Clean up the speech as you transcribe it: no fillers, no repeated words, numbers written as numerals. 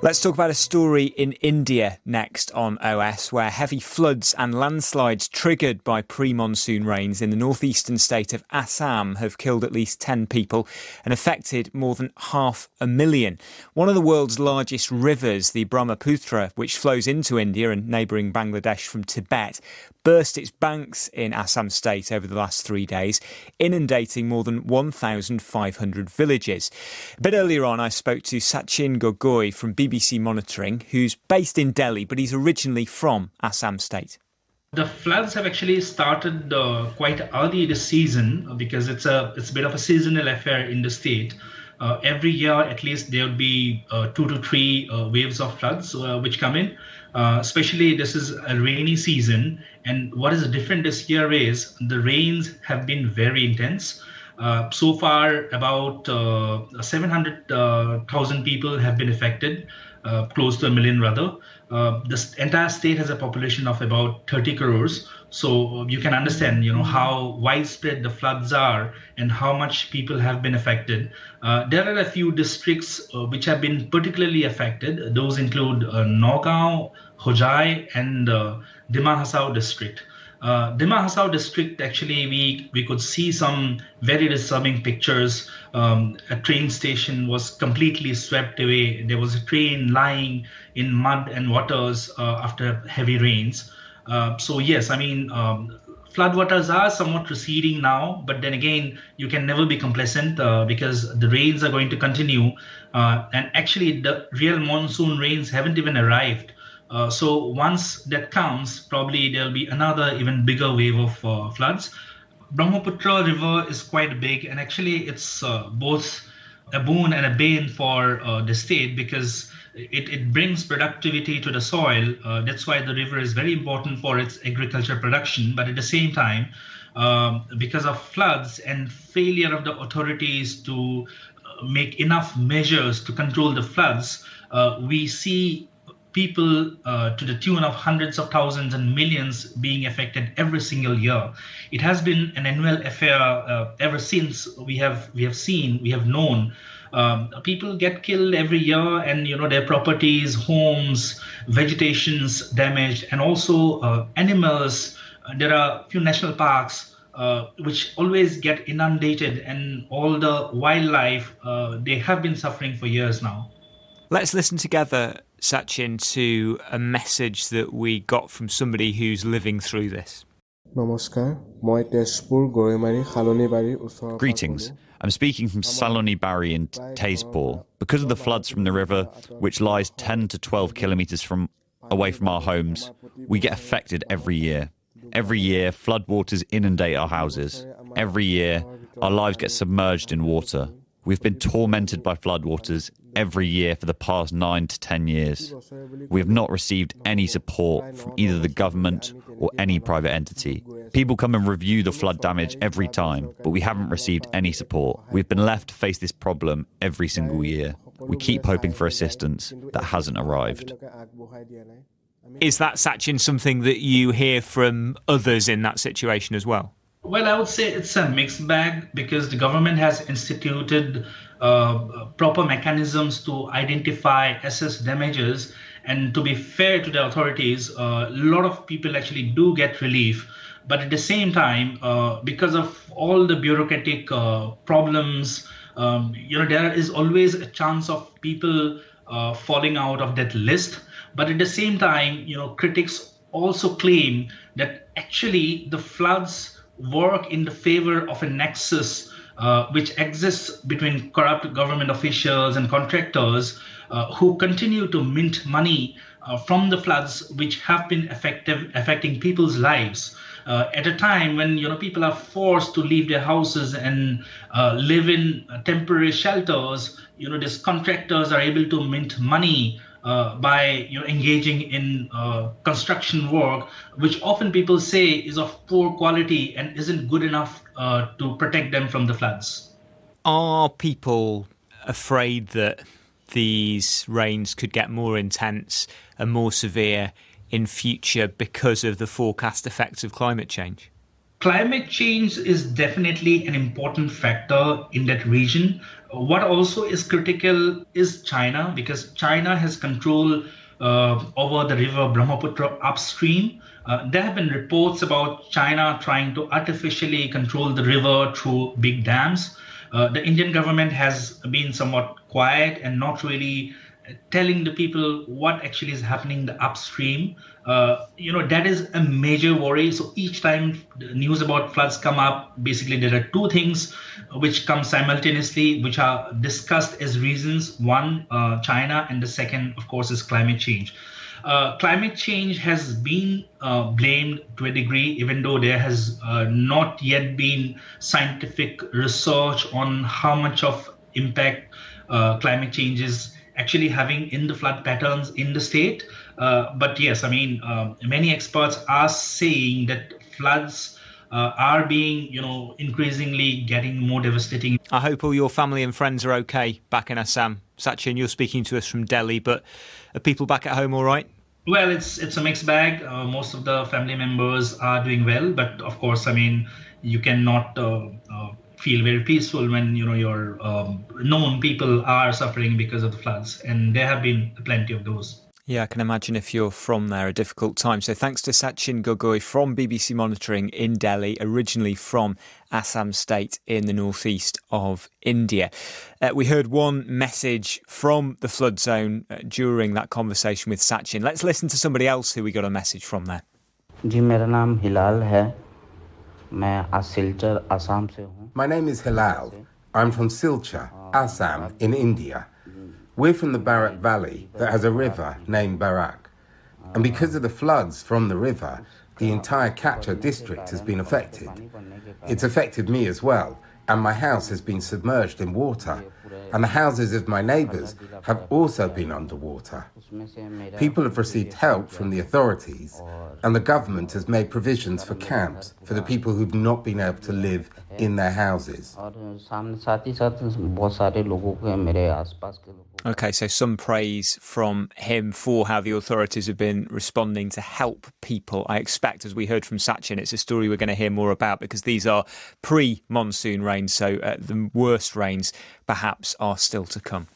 Let's talk about a story in India next on OS, where heavy floods and landslides triggered by pre-monsoon rains in the northeastern state of Assam have killed at least 10 people and affected more than 500,000. One of the world's largest rivers, the Brahmaputra, which flows into India and neighbouring Bangladesh from Tibet, burst its banks in Assam state over the last 3 days, inundating more than 1,500 villages. A bit earlier on, I spoke to Sachin Gogoi from BBC Monitoring, who's based in Delhi, but he's originally from Assam state. The floods have actually started quite early this season because it's a bit of a seasonal affair in the state. Every year, at least, there would be 2 to 3 waves of floods which come in. Especially this is a rainy season, and what is different this year is the rains have been very intense. So far, about 700,000 people have been affected, close to 1 million rather. This entire state has a population of about 30 crores. So you can understand, how widespread the floods are and how much people have been affected. There are a few districts which have been particularly affected. Those include Nagaon, Hojai, and Dima Hasao district. Dima Hasao district, actually, we could see some very disturbing pictures. A train station was completely swept away. There was a train lying in mud and waters after heavy rains. So yes, floodwaters are somewhat receding now, but then again, you can never be complacent because the rains are going to continue. And actually, the real monsoon rains haven't even arrived. So once that comes, probably there'll be another even bigger wave of floods. Brahmaputra River is quite big, and actually it's both a boon and a bane for the state because it brings productivity to the soil. That's why the river is very important for its agriculture production. But at the same time, because of floods and failure of the authorities to make enough measures to control the floods, we see people to the tune of hundreds of thousands and millions being affected every single year. It has been an annual affair ever since we have known. People get killed every year, and their properties, homes, vegetation's damaged, and also animals. There are a few national parks which always get inundated, and all the wildlife, they have been suffering for years now. Let's listen together, Sachin, to a message that we got from somebody who's living through this. Greetings. I'm speaking from Saloni Bari in Tezpur. Because of the floods from the river, which lies 10 to 12 kilometres away from our homes, we get affected every year. Every year, floodwaters inundate our houses. Every year, our lives get submerged in water. We've been tormented by floodwaters every year for the past 9 to 10 years. We have not received any support from either the government or any private entity. People come and review the flood damage every time, but we haven't received any support. We've been left to face this problem every single year. We keep hoping for assistance that hasn't arrived. Is that, Sachin, something that you hear from others in that situation as well? Well, I would say it's a mixed bag because the government has instituted proper mechanisms to identify, assess damages, and to be fair to the authorities, a lot of people actually do get relief. But at the same time, because of all the bureaucratic problems, there is always a chance of people falling out of that list. But at the same time, critics also claim that actually the floods work in the favor of a nexus which exists between corrupt government officials and contractors who continue to mint money from the floods which have been affecting people's lives. At a time when people are forced to leave their houses and live in temporary shelters, these contractors are able to mint money by engaging in construction work, which often people say is of poor quality and isn't good enough to protect them from the floods. Are people afraid that these rains could get more intense and more severe in future because of the forecast effects of climate change? Climate change is definitely an important factor in that region. What also is critical is China, because China has control over the river Brahmaputra upstream. There have been reports about China trying to artificially control the river through big dams. The Indian government has been somewhat quiet and not really telling the people what actually is happening in the upstream. That is a major worry. So each time the news about floods come up, basically there are two things which come simultaneously, which are discussed as reasons. One, China, and the second, of course, is climate change. Climate change has been blamed to a degree, even though there has not yet been scientific research on how much of impact climate change is actually having in the flood patterns in the state. But yes, many experts are saying that floods are being, increasingly getting more devastating. I hope all your family and friends are okay back in Assam. Sachin, you're speaking to us from Delhi, but are people back at home all right? Well, it's a mixed bag. Most of the family members are doing well, but of course, you cannot feel very peaceful when your known people are suffering because of the floods, and there have been plenty of those. Yeah, I can imagine if you're from there, a difficult time. So thanks to Sachin Gogoi from BBC Monitoring in Delhi, originally from Assam State in the northeast of India. We heard one message from the flood zone during that conversation with Sachin. Let's listen to somebody else who we got a message from there. जी मेरा नाम हिलाल है मैं सिलचर असम से हूँ. My name is Hilal. I'm from Silchar, Assam, in India. We're from the Barak Valley that has a river named Barak. And because of the floods from the river, the entire Kachar district has been affected. It's affected me as well, and my house has been submerged in water. And the houses of my neighbours have also been underwater. People have received help from the authorities, and the government has made provisions for camps for the people who've not been able to live in their houses. OK, so some praise from him for how the authorities have been responding to help people. I expect, as we heard from Sachin, it's a story we're going to hear more about because these are pre-monsoon rains, so the worst rains perhaps are still to come.